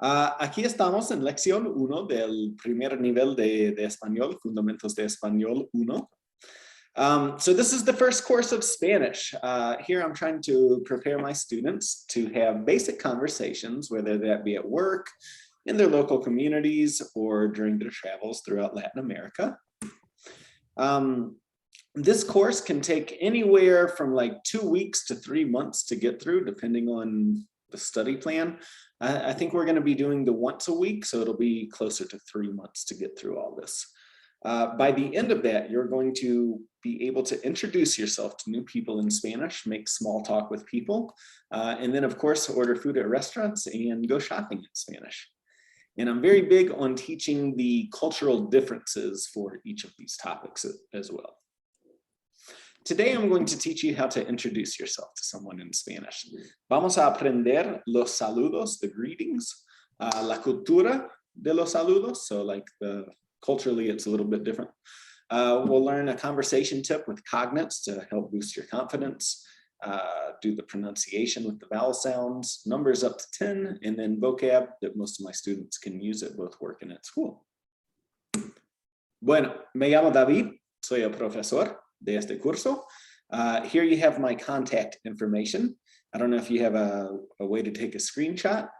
Aquí estamos en lección 1 del primer nivel de español, Fundamentos de Español 1. So this is the first course of Spanish. Here I'm trying to prepare my students to have basic conversations, whether that be at work, in their local communities, or during their travels throughout Latin America. This course can take anywhere from like 2 weeks to 3 months to get through, depending on the study plan. I think we're going to be doing the once a week, so it'll be closer to 3 months to get through all this. By the end of that, you're going to be able to introduce yourself to new people in Spanish, make small talk with people, and then of course order food at restaurants and go shopping in Spanish. And I'm very big on teaching the cultural differences for each of these topics as well. Today I'm going to teach you how to introduce yourself to someone in Spanish. Vamos a aprender los saludos, the greetings, la cultura de los saludos, so like culturally it's a little bit different. We'll learn a conversation tip with Cognates to help boost your confidence, do the pronunciation with the vowel sounds, numbers up to 10, and then vocab that most of my students can use at both work and at school. Bueno, me llamo David, soy el profesor de este curso. Here you have my contact information. I don't know if you have a way to take a screenshot.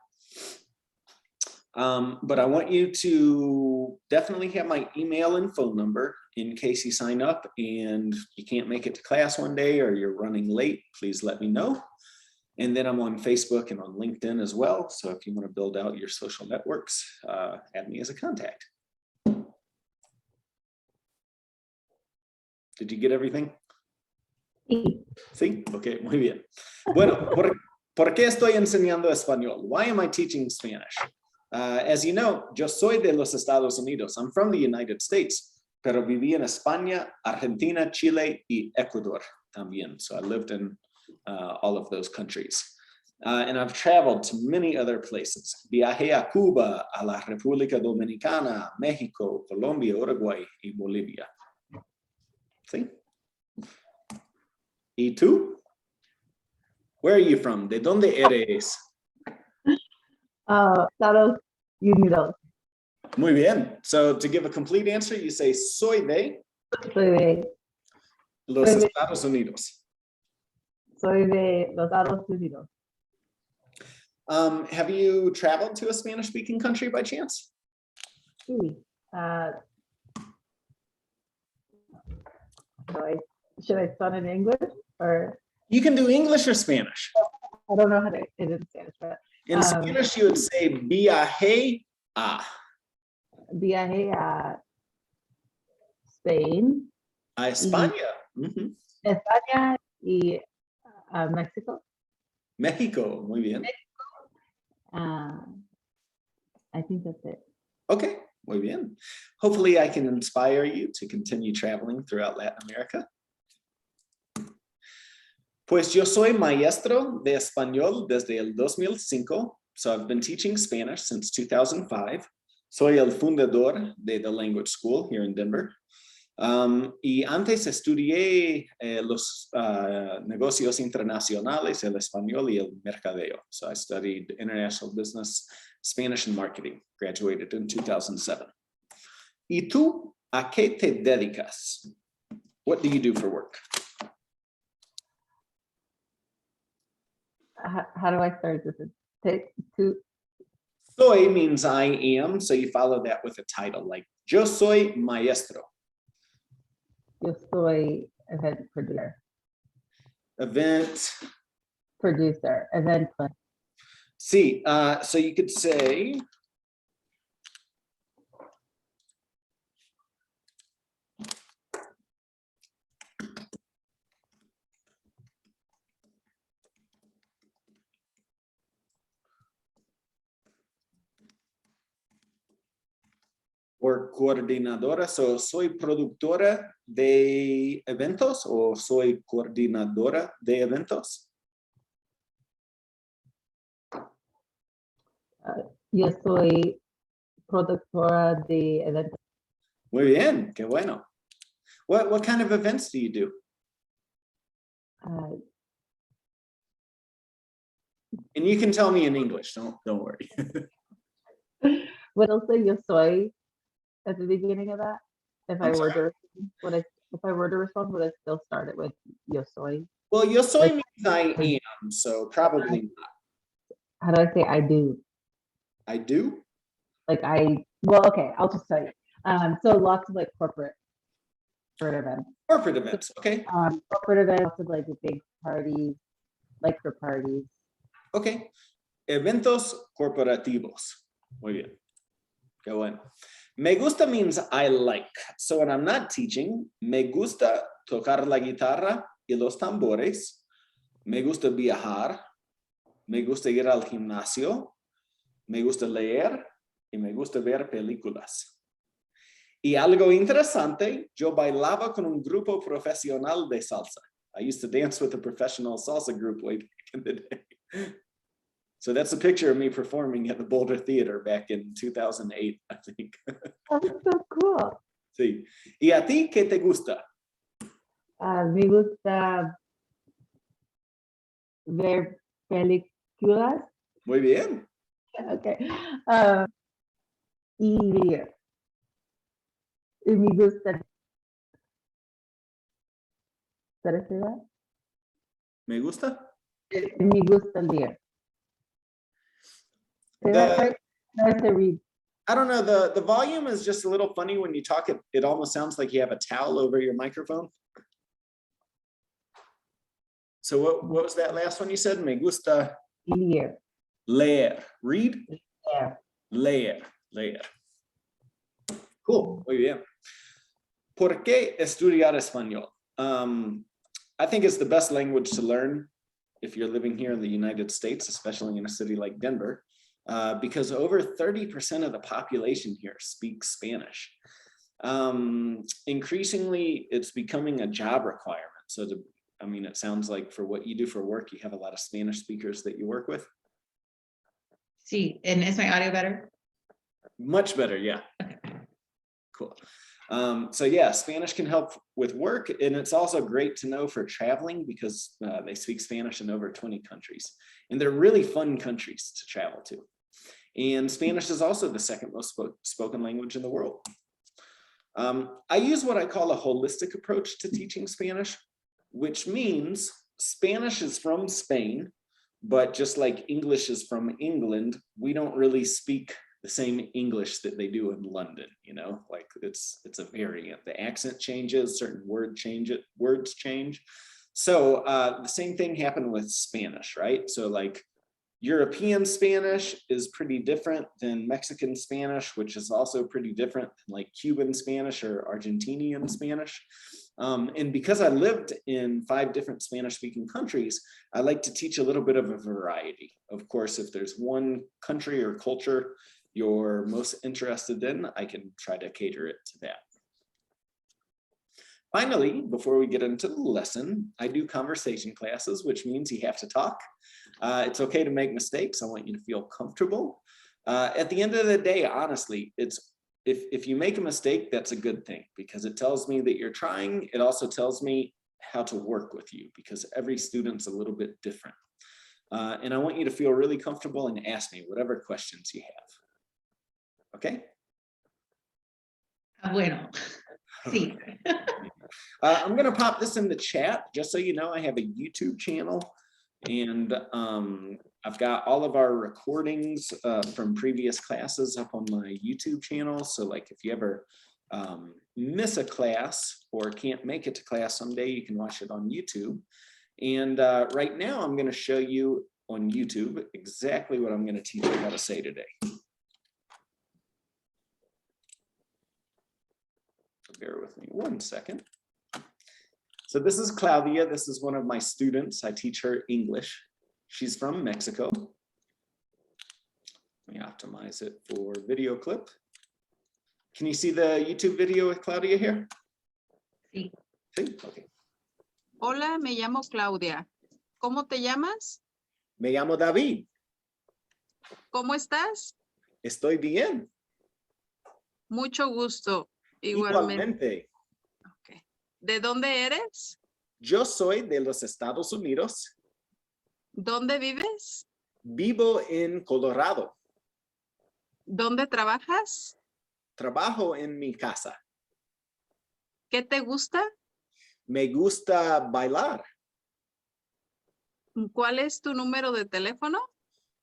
But I want you to definitely have my email and phone number in case you sign up and you can't make it to class one day or you're running late, please let me know. And then I'm on Facebook and on LinkedIn as well. So if you want to build out your social networks, add me as a contact. Did you get everything? Sí. Sí, ok, muy bien. Bueno, ¿por qué estoy enseñando español? Why am I teaching Spanish? As you know, yo soy de los Estados Unidos. I'm from the United States, pero viví en España, Argentina, Chile, y Ecuador también. So I lived in all of those countries. And I've traveled to many other places. Viajé a Cuba, a la República Dominicana, México, Colombia, Uruguay, y Bolivia. ¿Sí? ¿Y tú? Where are you from? ¿De dónde eres? Estados Unidos. Muy bien. So to give a complete answer, you say soy de los Estados Unidos. Soy de los Estados Unidos. Have you traveled to a Spanish-speaking country by chance? Sí. Should I start in English or? You can do English or Spanish. I don't know how to it in Spanish, but in Spanish you would say viajé a. Viajé a Spain. A España. España y Mexico. México, muy bien. I think that's it. Okay, muy bien. Hopefully I can inspire you to continue traveling throughout Latin America. Pues yo soy maestro de español desde el 2005. So I've been teaching Spanish since 2005. Soy el fundador de The Language School here in Denver. Y antes estudié los negocios internacionales, el español y el mercadeo. So I studied international business, Spanish and marketing, graduated in 2007. ¿Y tú a qué te dedicas? What do you do for work? How do I start this? Soy means I am, so you follow that with a title, like yo soy maestro. Yo soy event producer. Event Event. Sí, so you could say or coordinadora. So soy productora de eventos o soy coordinadora de eventos. Yo soy productora de eventos. Muy bien, qué bueno. What kind of events do you do? And you can tell me in English, don't worry. would also yo soy at the beginning of that? If I I'm were sorry? if I were to respond, would I still start it with yo soy? Well, yo soy Like, means I am, so probably not. how do I say I do? I do? Like well, okay, I'll just tell you. So lots of like corporate events. Corporate events, okay. Corporate events, lots of like big parties, like for parties. Okay. Eventos corporativos. Muy bien. Qué bueno. Me gusta means I like. So when I'm not teaching, me gusta tocar la guitarra y los tambores. Me gusta viajar. Me gusta ir al gimnasio. Me gusta leer. Y me gusta ver películas. Y algo interesante, yo bailaba con un grupo profesional de salsa. I used to dance with a professional salsa group way back in the day. So that's a picture of me performing at the Boulder Theater back in 2008, I think. That's so cool. Sí. ¿Y a ti qué te gusta? Me gusta ver películas. Muy bien. Okay. Y me gusta. ¿Did I say that? Me gusta? Me gusta leer. Say that right? No, I said read. I don't know, the volume is just a little funny when you talk. It almost sounds like you have a towel over your microphone. So what was that last one you said? Me gusta Leer. leer. Read? Leer. Leer. Leer. Cool. Muy bien. ¿Por qué estudiar español? I think it's the best language to learn if you're living here in the United States, especially in a city like Denver, because over 30% of the population here speaks Spanish. Increasingly, it's becoming a job requirement. So it sounds like for what you do for work, you have a lot of Spanish speakers that you work with. Sí, and is my audio better? Much better, yeah. Cool. So yeah, Spanish can help with work, and it's also great to know for traveling because they speak Spanish in over 20 countries, and they're really fun countries to travel to. And Spanish is also the second most spoken language in the world. I use what I call a holistic approach to teaching Spanish, which means Spanish is from Spain, but just like English is from England, we don't really speak the same English that they do in London, like it's a variant. The accent changes, certain words change. So the same thing happened with Spanish, right? So like European Spanish is pretty different than Mexican Spanish, which is also pretty different than like Cuban Spanish or Argentinian Spanish. And because I lived in 5 different Spanish-speaking countries, I like to teach a little bit of a variety. Of course, if there's one country or culture you're most interested in, I can try to cater it to that. Finally, before we get into the lesson, I do conversation classes, which means you have to talk. It's okay to make mistakes. I want you to feel comfortable. At the end of the day, honestly, if you make a mistake, that's a good thing because it tells me that you're trying. It also tells me how to work with you because every student's a little bit different. And I want you to feel really comfortable and ask me whatever questions you have. Okay? Bueno, sí. I'm going to pop this in the chat just so you know I have a YouTube channel, and I've got all of our recordings from previous classes up on my YouTube channel. So like if you ever miss a class or can't make it to class someday, you can watch it on YouTube. And right now I'm going to show you on YouTube exactly what I'm going to teach you how to say today. Bear with me 1 second. So this is Claudia. This is one of my students. I teach her English. She's from Mexico. Let me optimize it for video clip. Can you see the YouTube video with Claudia here? Sí. Sí? Okay. Hola, me llamo Claudia. ¿Cómo te llamas? Me llamo David. ¿Cómo estás? Estoy bien. Mucho gusto. Igualmente. Igualmente. Okay. ¿De dónde eres? Yo soy de los Estados Unidos. ¿Dónde vives? Vivo en Colorado. ¿Dónde trabajas? Trabajo en mi casa. ¿Qué te gusta? Me gusta bailar. ¿Cuál es tu número de teléfono?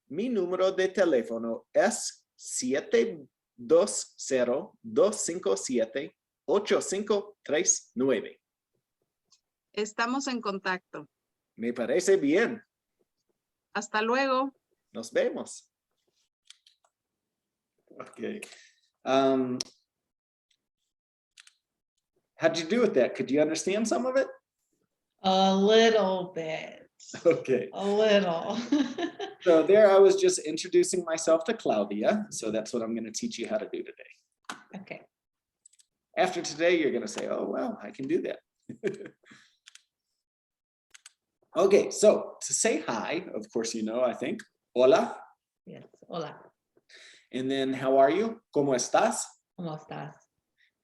Mi número de teléfono es 720-257-8539. Estamos en contacto. Me parece bien. Hasta luego. Nos vemos. Okay. How'd you do with that? Could you understand some of it? A little bit, Okay. a little. So there I was just introducing myself to Claudia. So that's what I'm going to teach you how to do today. Okay. After today, you're going to say, oh, well, I can do that. Okay, so to say hi, of course, you know, I think, hola. Yes. Hola. And then how are you? ¿Cómo estás? ¿Cómo estás?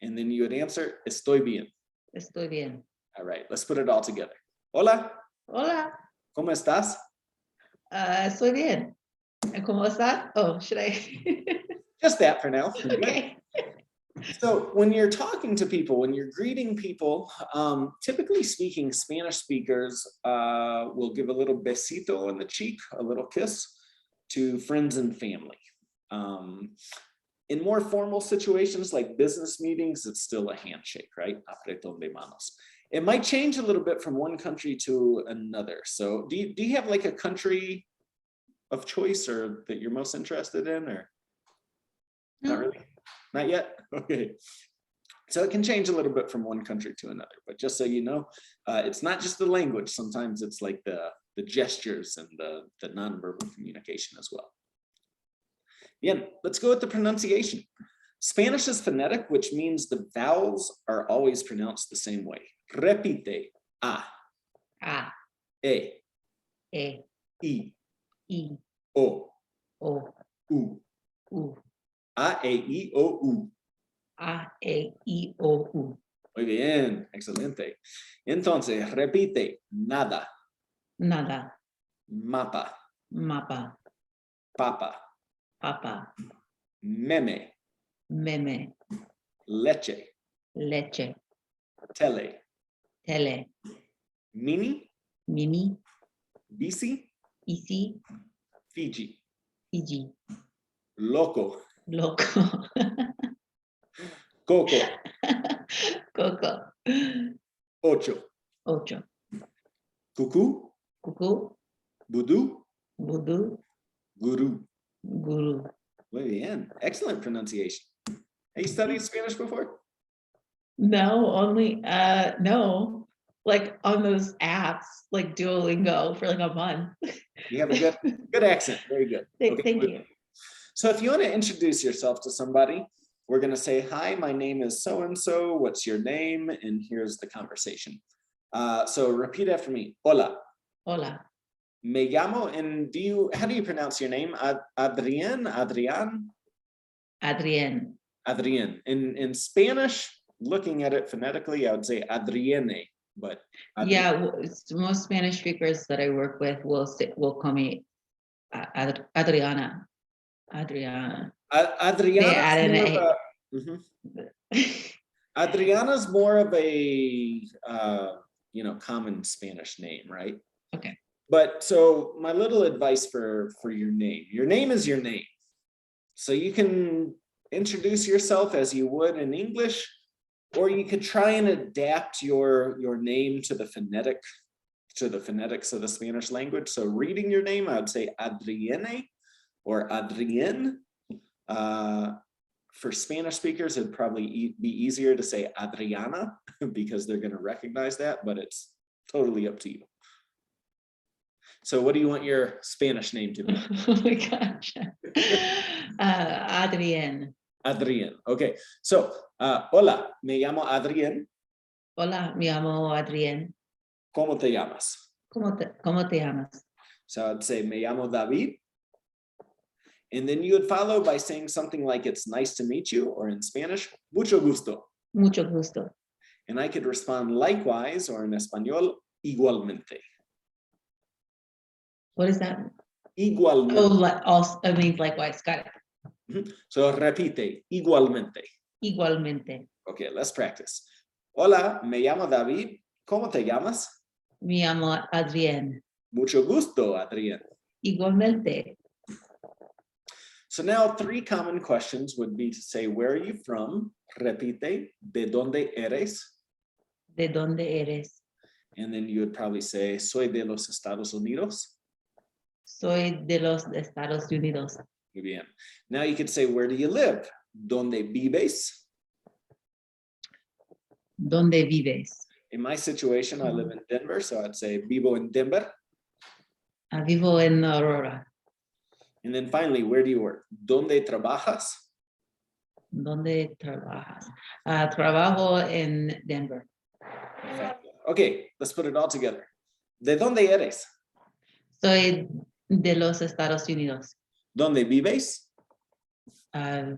And then you would answer, estoy bien. Estoy bien. All right, let's put it all together. Hola, Hola. ¿cómo estás? Estoy bien. ¿Cómo estás? Oh, should I? Just that for now. Okay. So when you're talking to people, when you're greeting people, typically speaking, Spanish speakers will give a little besito on the cheek, a little kiss to friends and family. In more formal situations like business meetings, it's still a handshake, right? Apretón de manos. It might change a little bit from one country to another. So do you have like a country of choice or that you're most interested in, or not really? Not yet? Okay. So it can change a little bit from one country to another, but just so you know, it's not just the language. Sometimes it's like the gestures and the nonverbal communication as well. Bien, let's go with the pronunciation. Spanish is phonetic, which means the vowels are always pronounced the same way. Repite. A, A, E, E, I, I, O, O, U. U. A, E, I, O, U. A, E, I, O, U. Muy bien, excelente. Entonces, repite. Nada, Nada. mapa, Mapa. papa, Papa. meme, Meme. leche, Leche. tele, Tele. mini, Mini. bici, Easy. Fiji, Fiji. loco, Loco. coco, Coco. ocho, Ocho. cucú, Cucú. vudú, Vudú. gurú. Guru. Muy bien, excellent pronunciation. Have you studied Spanish before? No, only no, like on those apps, like Duolingo for like a month. You have a good accent, very good. Thank you. So if you want to introduce yourself to somebody, we're going to say, hi, my name is so-and-so, what's your name? And here's the conversation. So repeat after me. Hola. Hola. Me llamo, and how do you pronounce your name? Adrienne? Adrienne? Adrienne. Adrienne. In Spanish, looking at it phonetically, I would say Adrienne, but Adrienne. Yeah, most Spanish speakers that I work with will call me Adriana. Adriana. Adriana's Adriana's more of a common Spanish name, right? Okay. But so my little advice for your name is your name. So you can introduce yourself as you would in English, or you could try and adapt your name to the phonetics of the Spanish language. So reading your name, I would say Adrienne or Adrienne. For Spanish speakers, it'd probably be easier to say Adriana because they're going to recognize that, but it's totally up to you. So what do you want your Spanish name to be? Oh my gosh. Adrienne. Adrienne. Okay. So, hola, me llamo Adrienne. Hola, me llamo Adrienne. ¿Cómo te llamas? ¿Cómo te llamas? So I'd say, me llamo David. And then you would follow by saying something like, it's nice to meet you, or in Spanish, mucho gusto. Mucho gusto. And I could respond likewise, or in Español, igualmente. What is that? Igualmente. Oh, also, I mean, likewise. Got it. So repite, igualmente. Igualmente. Okay, let's practice. Hola, me llamo David. ¿Cómo te llamas? Me llamo Adrienne. Mucho gusto, Adrienne. Igualmente. So now 3 common questions would be to say, where are you from? Repite, ¿de dónde eres? ¿De dónde eres? And then you would probably say, soy de los Estados Unidos. Soy de los Estados Unidos. Muy bien. Now you could say, where do you live? ¿Dónde vives? ¿Dónde vives? In my situation, I live in Denver, so I'd say vivo en Denver. Vivo en Aurora. And then finally, where do you work? ¿Dónde trabajas? ¿Dónde trabajas? Trabajo en Denver. Perfecto. Okay, let's put it all together. ¿De dónde eres? Soy de los Estados Unidos. ¿Dónde vives?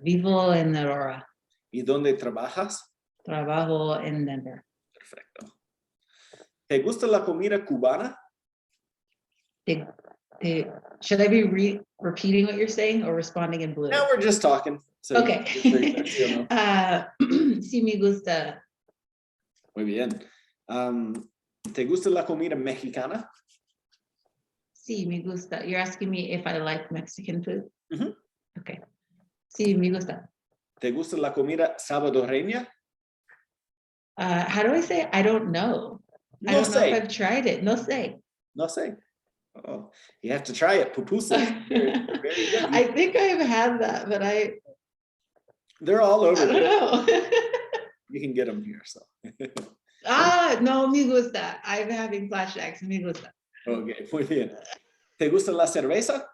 Vivo en Aurora. ¿Y dónde trabajas? Trabajo en Denver. Perfecto. ¿Te gusta la comida cubana? Should I be repeating what you're saying or responding in blue? Now we're just talking. So Okay. you know. Sí me gusta. Muy bien. ¿Te gusta la comida mexicana? Sí me gusta. You're asking me if I like Mexican food? Mhm. Okay. Sí me gusta. ¿Te gusta la comida salvadoreña? How do I say it? I don't know. I No don't know if sé. I've tried it. No sé. No sé. Oh, you have to try it. Pupusas. Very good. I think I've had that, but They're all over I don't there. know. You can get them here. So. No, me gusta. I'm having flashbacks. Me gusta. Okay, muy bien. ¿Te gusta la cerveza?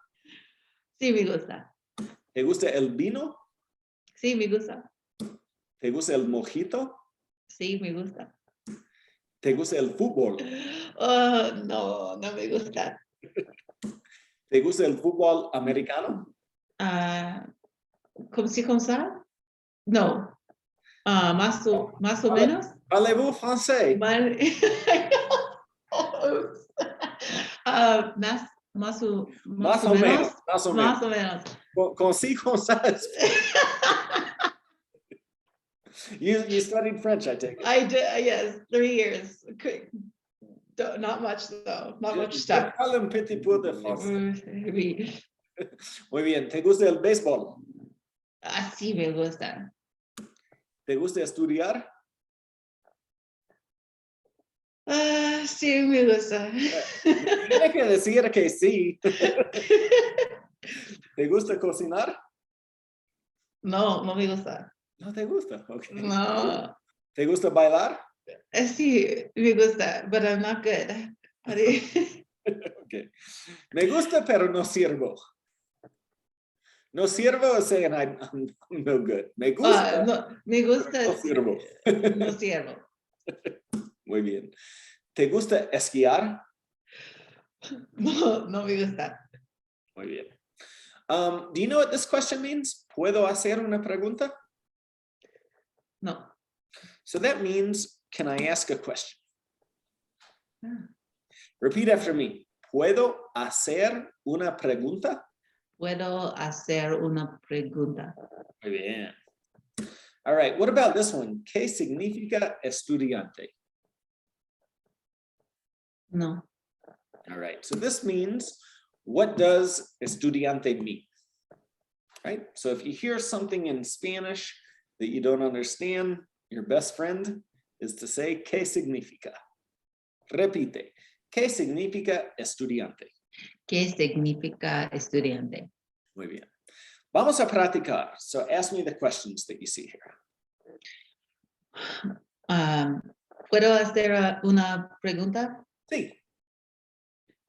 Sí, me gusta. ¿Te gusta el vino? Sí, me gusta. ¿Te gusta el mojito? Sí, me gusta. ¿Te gusta el fútbol? Oh, no, no me gusta. ¿Te gusta el fútbol americano? ¿Cómo se llama? No. Más o menos. Parlez-vous français? Más o Más o menos. Más o Más menos. o menos. Con sí, con sabes. You studied French, I take it. I did, yes, 3 years. Not much though, not much stuff. Parle un petit peu de français. Oui. Muy bien. ¿Te gusta el béisbol? Sí me gusta. ¿Te gusta estudiar? Sí me gusta. Tiene que decir que sí. ¿Te gusta cocinar? No, no me gusta. No te gusta. Okay. No. ¿Te gusta bailar? Sí, me gusta, but I'm not good. Okay. Me gusta, pero no sirvo. No sirvo is saying I'm no good. Me gusta, No, me gusta. no sirvo. No sirvo. Muy bien. ¿Te gusta esquiar? No, no me gusta. Muy bien. Do you know what this question means? ¿Puedo hacer una pregunta? No. So that means, can I ask a question? Ah. Repeat after me. ¿Puedo hacer una pregunta? Puedo hacer una pregunta. Muy bien. All right, what about this one? ¿Qué significa estudiante? No. All right, so this means, what does estudiante mean? Right, so if you hear something in Spanish that you don't understand, your best friend is to say, ¿qué significa? Repite, ¿qué significa estudiante? ¿Qué significa estudiante? Muy bien. Vamos a practicar. So ask me the questions that you see here. ¿Puedo hacer una pregunta? Sí.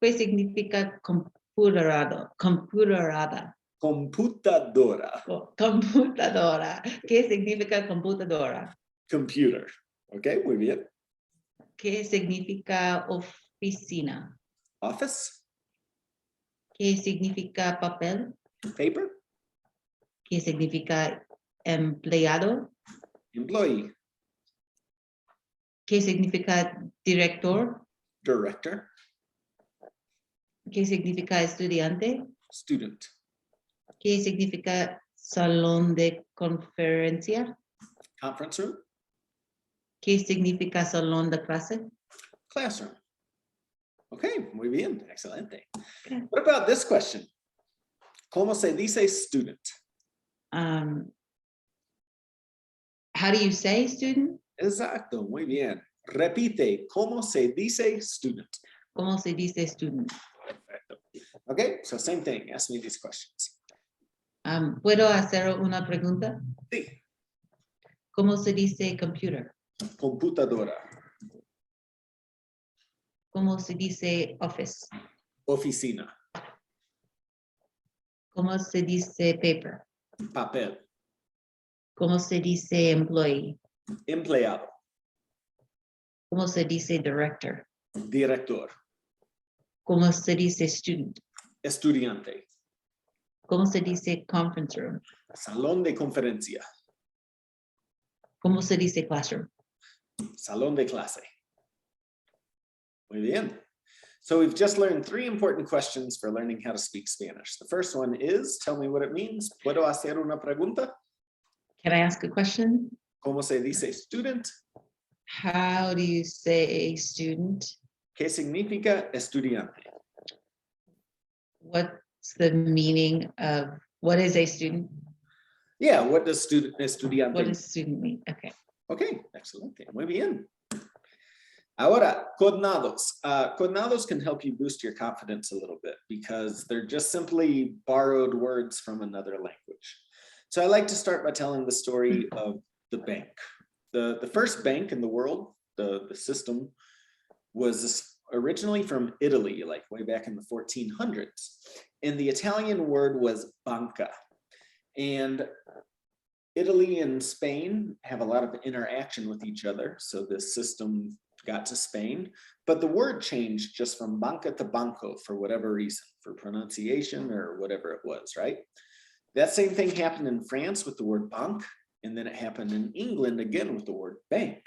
¿Qué significa computadora? Computadora. Computadora. Computadora. ¿Qué significa computadora? Computer. Okay, muy bien. ¿Qué significa oficina? Office. ¿Qué significa papel? Paper. ¿Qué significa empleado? Employee. ¿Qué significa director? Director. ¿Qué significa estudiante? Student. ¿Qué significa Salón de conferencia. Conference room. ¿Qué significa salón de clase? Classroom. Okay, muy bien, excelente. Okay. What about this question? ¿Cómo se dice student? How do you say student? Exacto, muy bien. Repite, ¿cómo se dice student? ¿Cómo se dice student? Perfecto. Okay, so same thing, ask me these questions. ¿Puedo hacer una pregunta? Sí, ¿Cómo se dice computer? computadora, ¿Cómo se dice office? oficina, ¿Cómo se dice paper? papel, ¿Cómo se dice employee? empleado, ¿Cómo se dice director? director, ¿Cómo se dice student? estudiante, ¿Cómo se dice conference room? salón de conferencia, ¿Cómo se dice classroom? salón de clase. Muy bien. So we've just learned 3 important questions for learning how to speak Spanish. The first one is, tell me what it means. ¿Puedo hacer una pregunta? Can I ask a question? ¿Cómo se dice student? How do you say student? ¿Qué significa estudiante? What's the meaning of, what is a student? Yeah, what does estudiante What mean? does student mean? Okay. Okay, excelente. Muy bien. Ahora, cognados. Cognados can help you boost your confidence a little bit because they're just simply borrowed words from another language. So I like to start by telling the story of the bank. The first bank in the world, the system, was originally from Italy, like way back in the 1400s. And the Italian word was banca. And Italy and Spain have a lot of interaction with each other. So this system got to Spain, but the word changed just from banca to banco for whatever reason, for pronunciation or whatever it was, right? That same thing happened in France with the word banque, and then it happened in England again with the word bank,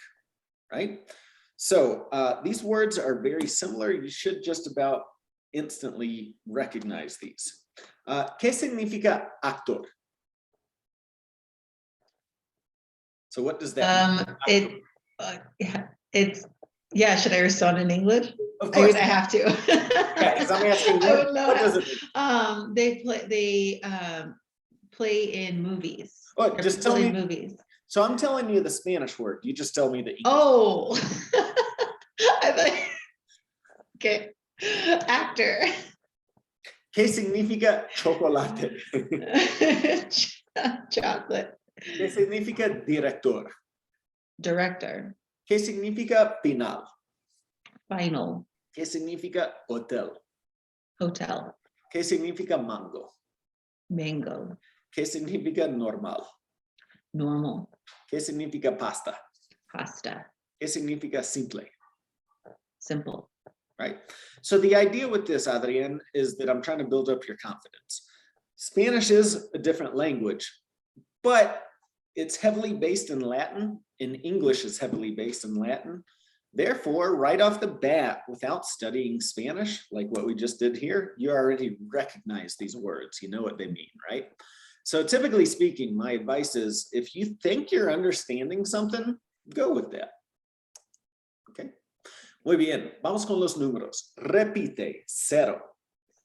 right? So these words are very similar. You should just about instantly recognize these. ¿Qué significa actor? So what does that mean? Yeah, should I respond in English? Of I course. mean, I have to. Yeah, because I'm asking, I what would know does how. it mean? They play in movies. Oh, They're just tell people in me. movies. So I'm telling you the Spanish word. You just tell me the English. Oh, I thought, okay, actor. ¿Qué significa chocolate? Chocolate. ¿Qué significa director? Director. ¿Qué significa final? Final. ¿Qué significa hotel? Hotel. ¿Qué significa mango? Mango. ¿Qué significa normal? Normal. ¿Qué significa pasta? Pasta. ¿Qué significa simple? Simple. Right? So the idea with this, Adrienne, is that I'm trying to build up your confidence. Spanish is a different language, but it's heavily based in Latin, and English is heavily based in Latin. Therefore, right off the bat, without studying Spanish, like what we just did here, you already recognize these words. You know what they mean, right? So typically speaking, my advice is if you think you're understanding something, go with that. Okay. Muy bien, vamos con los números. Repite, 0,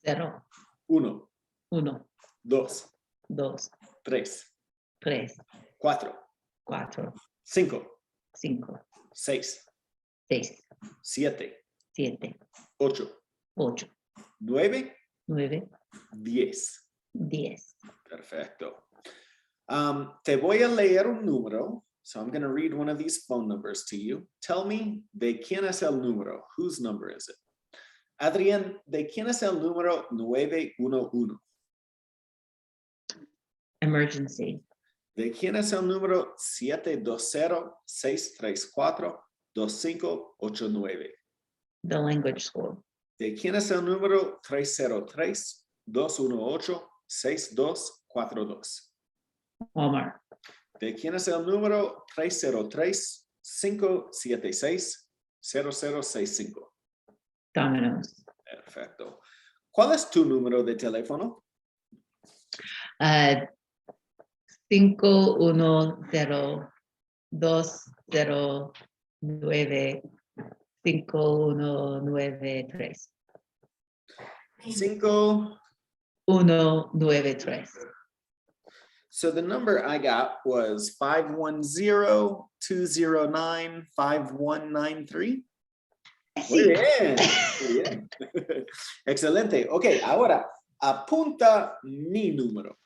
0, 1, 1, 2, 2, 3, 3, 4, 4, 5, 5, 6, 6, 7, 7, 8, 8, 9, 9, 10. 10. Perfecto. Te voy a leer un número. So I'm going to read one of these phone numbers to you. Tell me, ¿de quién es el número? Whose number is it? Adrienne, ¿de quién es el número 911? Emergency. ¿De quién es el número 720-634-2589? The language school. ¿De quién es el número 303-218-6242? Walmart. ¿De quién es el número 303-576-0065? Domino's. Perfecto. ¿Cuál es tu número de teléfono? 510-209-5193. 193. So the number I got was 510-209-5193. Muy bien, muy bien. Excelente. Ok, ahora apunta mi número.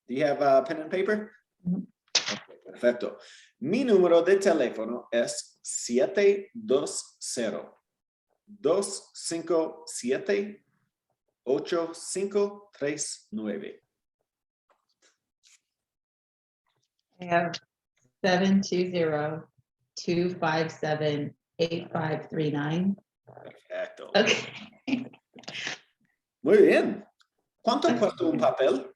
Do you have a pen and paper? Mhm. Okay, perfecto. Mi número de teléfono es 720-257-8539. I have 720-257-8539. Perfecto. Okay. Muy bien. ¿Cuánto cuesta un papel?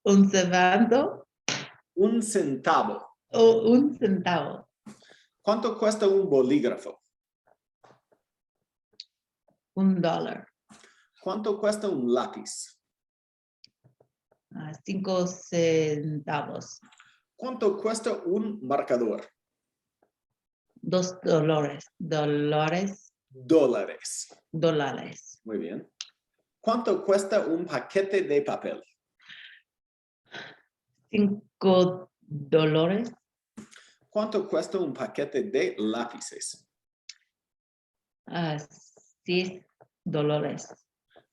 Un centavo Un centavo. o un centavo. ¿Cuánto cuesta un bolígrafo? $1. ¿Cuánto cuesta un lápiz? 5 centavos. ¿Cuánto cuesta un marcador? $2. Dólares. Muy bien. ¿Cuánto cuesta un paquete de papel? $5. ¿Cuánto cuesta un paquete de lápices? $6.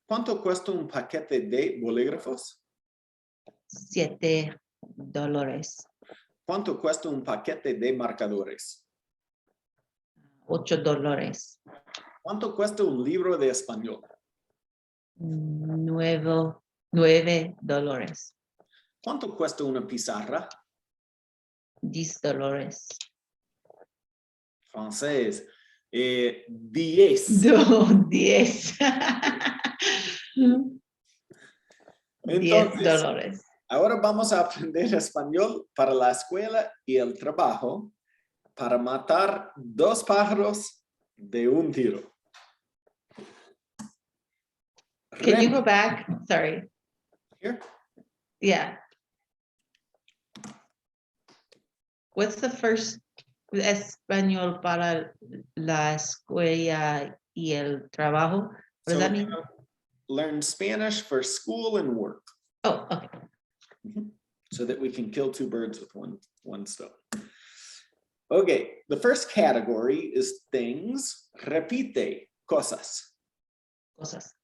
¿Cuánto cuesta un paquete de bolígrafos? $7. ¿Cuánto cuesta un paquete de marcadores? $8. ¿Cuánto cuesta un libro de español? $9. ¿Cuánto cuesta una pizarra? $10. Francés. 10. $10. Entonces, $10. ahora vamos a aprender español para la escuela y el trabajo para matar 2 pájaros de un tiro. Can you go back? Sorry. Here? Yeah. What's the first español para la escuela y el trabajo? What does that mean? Learn Spanish for school and work Oh, okay. so that we can kill 2 birds with one stone. Okay, the first category is things. Repite, cosas. Cosas.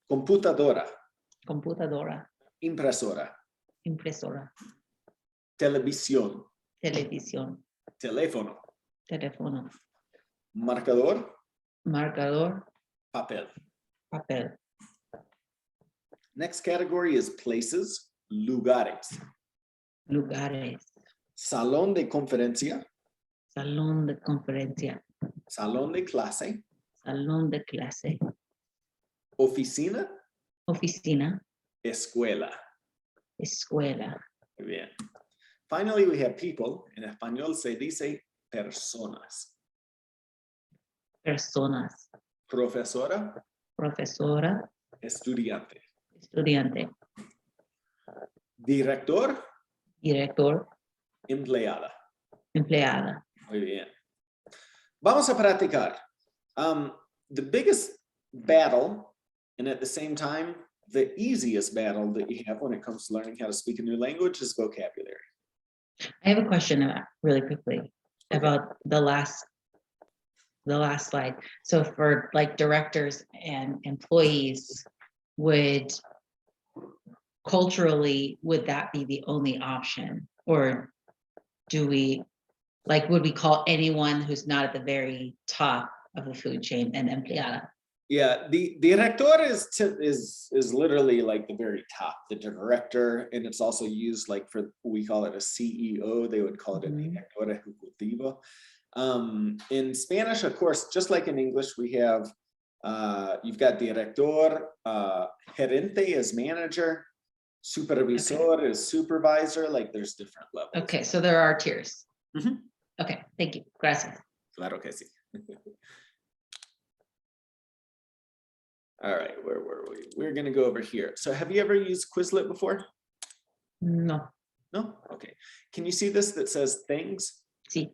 Computadora, Computadora, impresora, impresora, televisión, televisión, teléfono, teléfono, marcador, marcador, papel. papel. Next category is places, lugares. Lugares, Salón de conferencia, salón de conferencia, salón de clase, salón de clase, oficina, oficina, escuela. escuela. Muy bien. Finally, we have people. En español se dice personas. Personas, Profesora, profesora, estudiante. estudiante, Director, director, empleada. empleada. Muy bien. Vamos a practicar. The biggest battle, and at the same time, the easiest battle that you have when it comes to learning how to speak a new language is vocabulary. I have a question really quickly about the last slide. So for like directors and employees, culturally, would that be the only option? Or would we call anyone who's not at the very top of the food chain an empleada? Yeah, the director is literally like the very top, the director, and it's also used like we call it a CEO. They would call it a director ejecutivo. In Spanish, of course, just like in English, we have you've got director, gerente is manager, supervisor is supervisor. Like there's different levels. Okay, so there are tiers. Mhm. Okay, thank you. Gracias. Claro que sí. All right, where were we? We're going to go over here. So have you ever used Quizlet before? No. No? Okay. Can you see this that says things? Sí.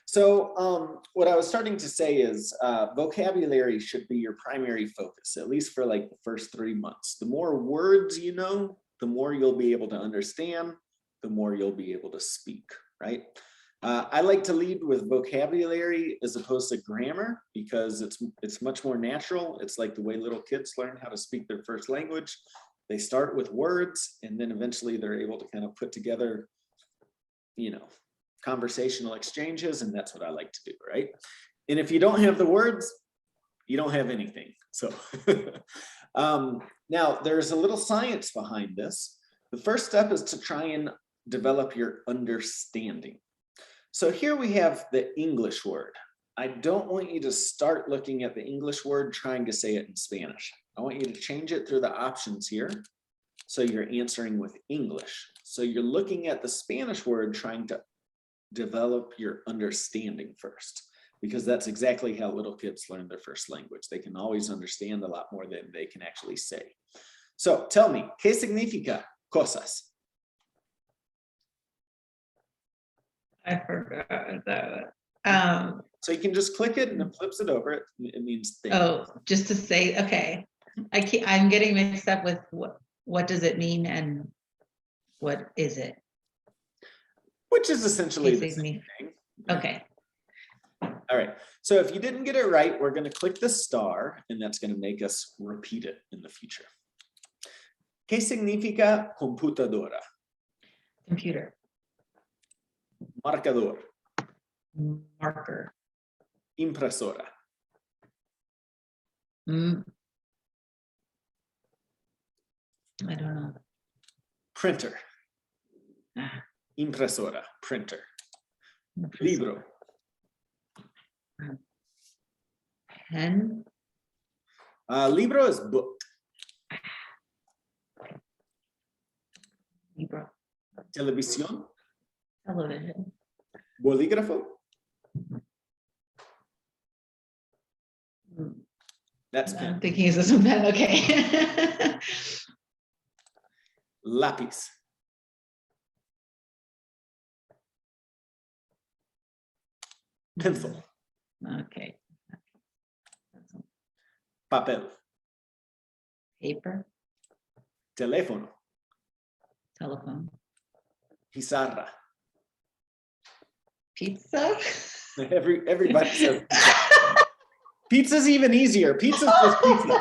So what I was starting to say is vocabulary should be your primary focus, at least for like the first 3 months. The more words you know, the more you'll be able to understand, the more you'll be able to speak, right? I like to lead with vocabulary as opposed to grammar because it's much more natural. It's like the way little kids learn how to speak their first language. They start with words and then eventually they're able to kind of put together, you know, conversational exchanges, and that's what I like to do, right? And if you don't have the words, you don't have anything. So now there's a little science behind this. The first step is to try and develop your understanding. So here we have the English word. I don't want you to start looking at the English word trying to say it in Spanish. I want you to change it through the options here. So you're answering with English. So you're looking at the Spanish word trying to develop your understanding first, because that's exactly how little kids learn their first language. They can always understand a lot more than they can actually say. So tell me, ¿qué significa cosas? I forgot that. So you can just click it and it flips it over. It means thing. Oh, just to say, okay. I'm getting mixed up with what does it mean and what is it? Which is essentially the Basic same mean- thing. Okay. All right. So if you didn't get it right, we're going to click the star and that's going to make us repeat it in the future. ¿Qué significa computadora? Computer. Marcador. Marker. Impresora. I don't know. Printer. Ah, Impresora. Printer. Libro. Pen. Libro is book. Libro. Televisión. Television. Bolígrafo. That's I'm pen. thinking, is this a pen? Okay. Lápiz. Pencil. Okay. Papel. Paper. Teléfono. Telephone. Pizarra. Pizza. Everybody says pizza. Pizza's even easier. Pizza's just pizza.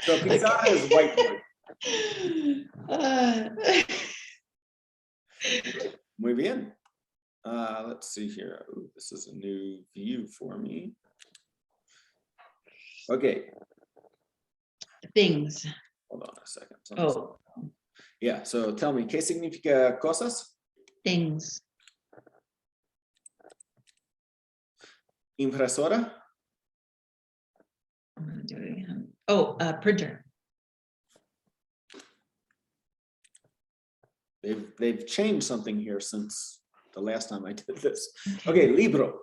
So pizarra is whiteboard. Muy bien. Let's see here. Ooh, this is a new view for me. Okay, Things. hold on a second. Oh, Yeah, so tell me, ¿qué significa cosas? things. Impresora. I'm gonna do it again. Oh, printer. They've changed something here since the last time I did this. Okay, libro.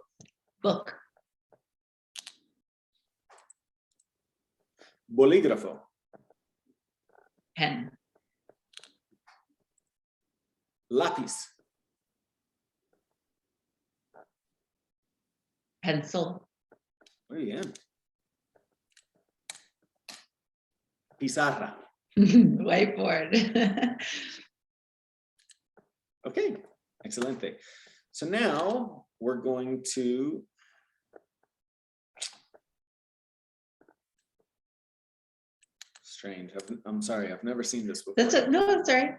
Book. Bolígrafo. Pen. Lápiz. Pencil. Muy bien. Pizarra. Whiteboard. Okay, excelente. So now we're going to strange. I'm sorry, I've never seen this before. That's it. No, that's all right.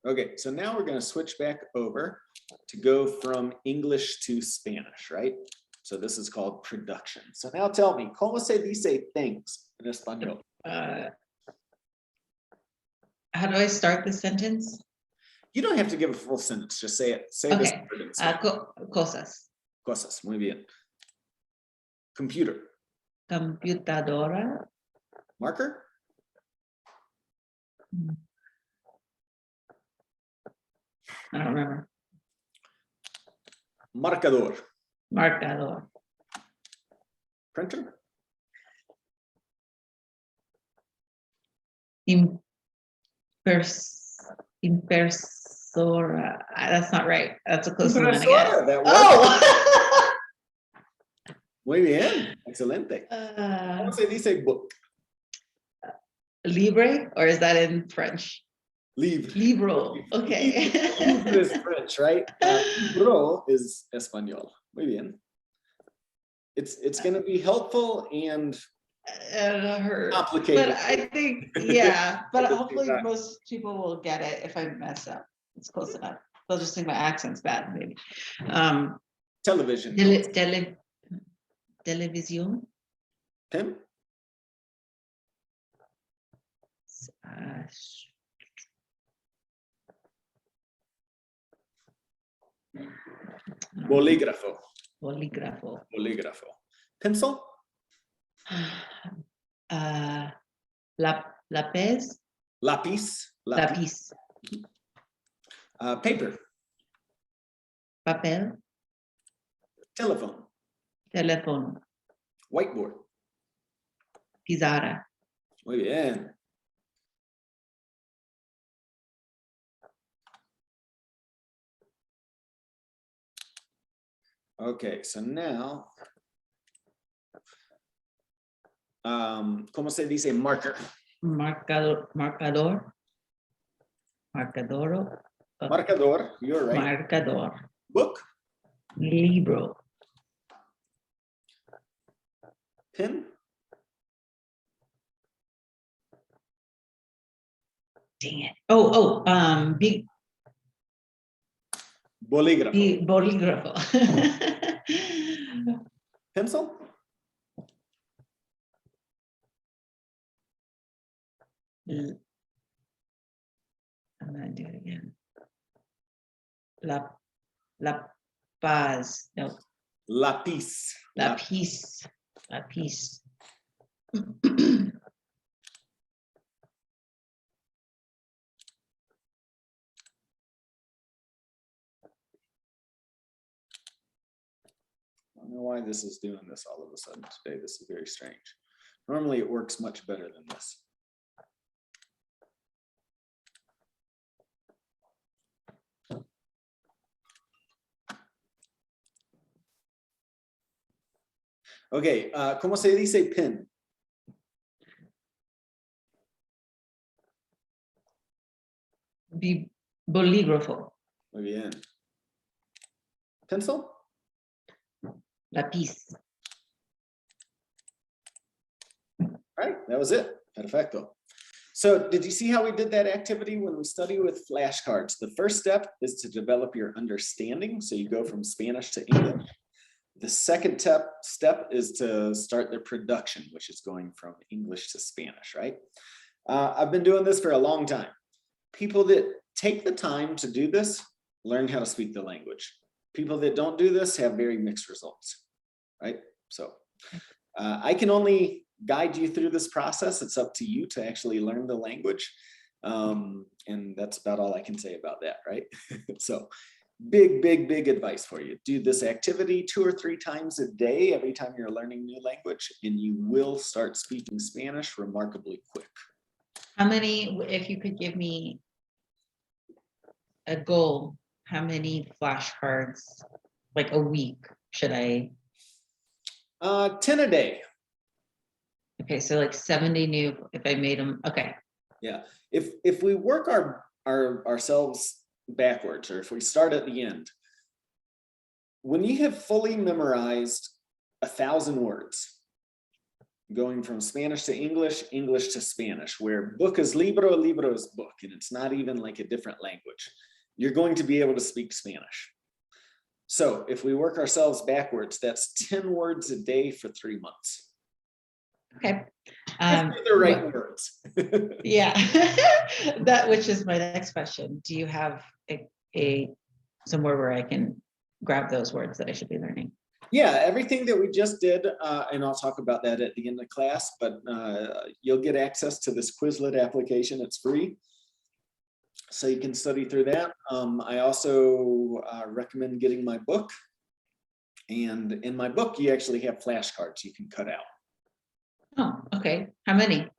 Okay, so now we're going to switch back over to go from English to Spanish, right? So this is called production. So now tell me, ¿cómo se dice things in español? How do I start the sentence? You don't have to give a full sentence, just say it. Say this Okay. word in Spanish. Cosas. Cosas, muy bien. Computer. Computadora. Marker. I don't remember. Marcador. Marcador. Printer. Impersora. That's not right. That's a close one, I guess. Impresora, that works. Oh! Muy bien, excelente. ¿Cómo se dice book? Libre, or is that in French? Livre. Libro. Okay. Livre is French, right? Libro is Espanol. Muy bien. It's going to be helpful and complicated. But I think, yeah, but At the same hopefully time. most people will get it if I mess up. It's close enough. They'll just think my accent's bad, maybe. Television. Televisión. Tim? Bolígrafo. Bolígrafo. Bolígrafo. Pencil? Lápiz. Lápiz. Lápiz. Paper. Papel. Telephone. Teléfono. Whiteboard. Pizarra. Muy bien. Okay, so now, ¿cómo se dice marker? Marcador. Marcadoro. Marcador, you're right. Marcador. Book, Libro. pen, Dang it. Oh, big bolígrafo. bolígrafo. Pencil, I'm gonna do it again. La Paz. No, lápiz. Lapis. Lapis. I don't know why this is doing this all of a sudden today. This is very strange. Normally it works much better than this. Okay, ¿cómo se dice pen? Bolígrafo. Muy bien. Pencil? Lapis. All right, that was it. Perfecto. So did you see how we did that activity when we study with flashcards? The first step is to develop your understanding. So you go from Spanish to English. The second step is to start the production, which is going from English to Spanish, right? I've been doing this for a long time. People that take the time to do this learn how to speak the language. People that don't do this have very mixed results, right? So I can only guide you through this process. It's up to you to actually learn the language. And that's about all I can say about that, right? So big advice for you. Do this activity 2 or 3 times a day, every time you're learning new language, and you will start speaking Spanish remarkably quick. How many, if you could give me a goal, how many flashcards, like a week, should I? 10 a day. Okay, so like 70 new, if I made them, okay. Yeah, if we work ourselves backwards, or if we start at the end, when you have fully memorized 1,000 words, going from Spanish to English, English to Spanish, where book is libro, libro is book, and it's not even like a different language, you're going to be able to speak Spanish. So if we work ourselves backwards, that's 10 words a day for 3 months. Okay. If they're the right words. Yeah, that, which is my next question. Do you have a somewhere where I can grab those words that I should be learning? Yeah, everything that we just did, and I'll talk about that at the end of class, but you'll get access to this Quizlet application. It's free, so you can study through that. I also recommend getting my book, and in my book, you actually have flashcards you can cut out. Oh, okay. How many?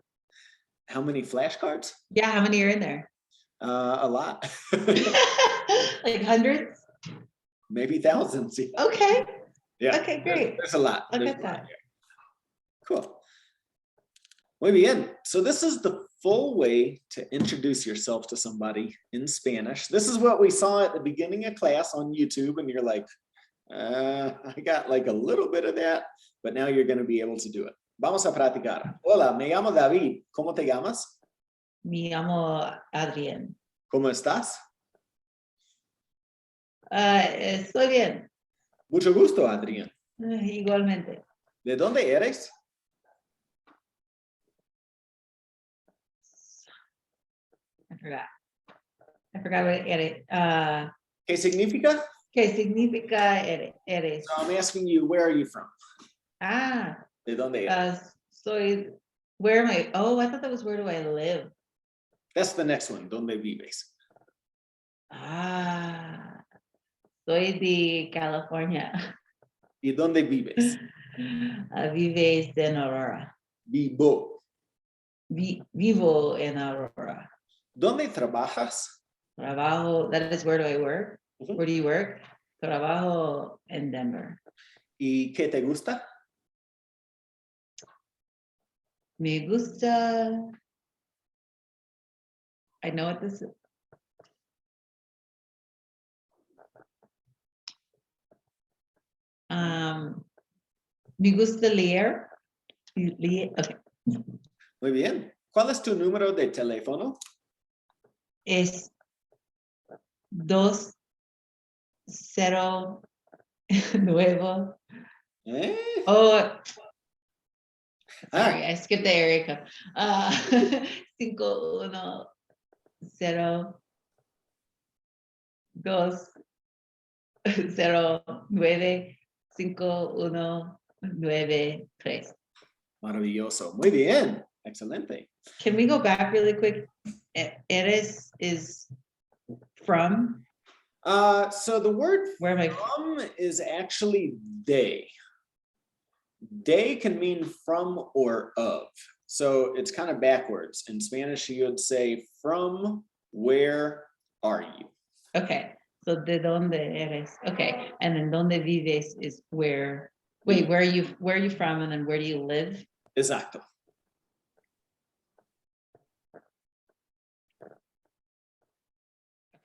How many flashcards? Yeah, how many are in there? A lot. Like hundreds? Maybe thousands. Yeah. Okay, Yeah. okay, great. There's a lot. Look There's at a lot that. here. Cool. Muy bien. So this is the full way to introduce yourself to somebody in Spanish. This is what we saw at the beginning of class on YouTube, and you're like, I got like a little bit of that, but now you're going to be able to do it. Vamos a practicar. Hola, me llamo David. ¿Cómo te llamas? Me llamo Adrienne. ¿Cómo estás? Estoy bien. Mucho gusto, Adrienne. Igualmente. ¿De dónde eres? I forgot what eres. ¿Qué significa? ¿Qué significa eres? So I'm asking you, where are you from? Ah, ¿De dónde eres? soy, where am I? Oh, I thought that was where do I live? That's the next one. ¿Dónde vives? Ah, soy de California. ¿Y dónde vives? Vives en Aurora. Vivo. Vivo en Aurora. ¿Dónde trabajas? Trabajo, that is where do I work? Mhm. Where do you work? Trabajo en Denver. ¿Y qué te gusta? Me gusta. I know what this is. Me gusta leer. Okay. Muy bien. ¿Cuál es tu número de teléfono? Es 209. ¿Eh? Oh, Ah, sorry, I skipped the area code. 510-209-5193. maravilloso. Muy bien. Excelente. Can we go back really quick? Eres is from. So the word Where am I? from is actually de. De can mean from or of. So it's kind of backwards. In Spanish, you would say from where are you? Okay, so de donde eres? Okay, and then donde vives is where. Wait, where are you from, and then where do you live? Exacto.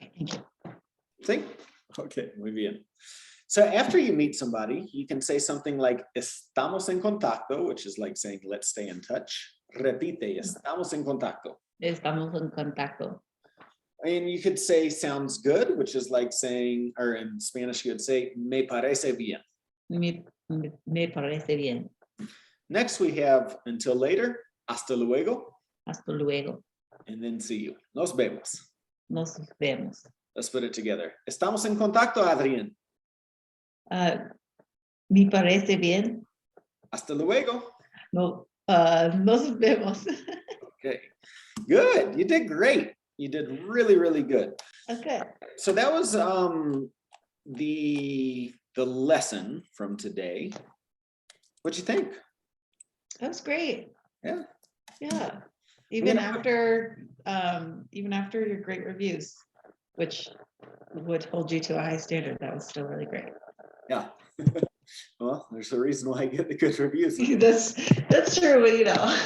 Okay, thank you. See? Okay, muy bien. So after you meet somebody, you can say something like estamos en contacto, which is like saying let's stay in touch. Repite, estamos en contacto. Estamos en contacto. And you could say sounds good, which is like saying, or in Spanish, you would say me parece bien. Me parece bien. Next, we have until later, hasta luego, Hasta luego. and then see you. Nos vemos. Nos vemos. Let's put it together. Estamos en contacto, Adrienne. Me parece bien. Hasta luego. No, nos vemos. Okay, good. You did great. You did really, really good. Okay. So that was the lesson from today. What'd you think? That was great. Yeah. Yeah. Even Yeah. after your great reviews, which would hold you to a high standard, that was still really great. Yeah. Well, there's a reason why I get the good reviews. That's true, but you know.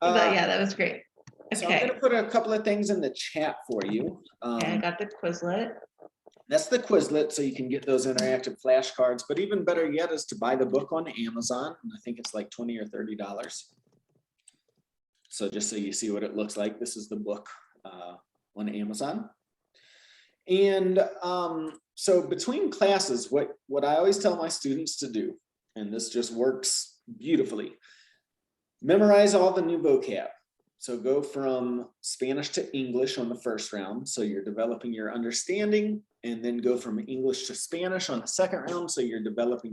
But yeah, that was great. So I'm Okay. gonna put a couple of things in the chat for you. Okay, I got the Quizlet. That's the Quizlet, so you can get those interactive flashcards. But even better yet is to buy the book on Amazon. And I think it's like $20 or $30. So just so you see what it looks like, this is the book on Amazon. And so between classes, what I always tell my students to do, and this just works beautifully, memorize all the new vocab. So go from Spanish to English on the first round, so you're developing your understanding, and then go from English to Spanish on the second round, so you're developing your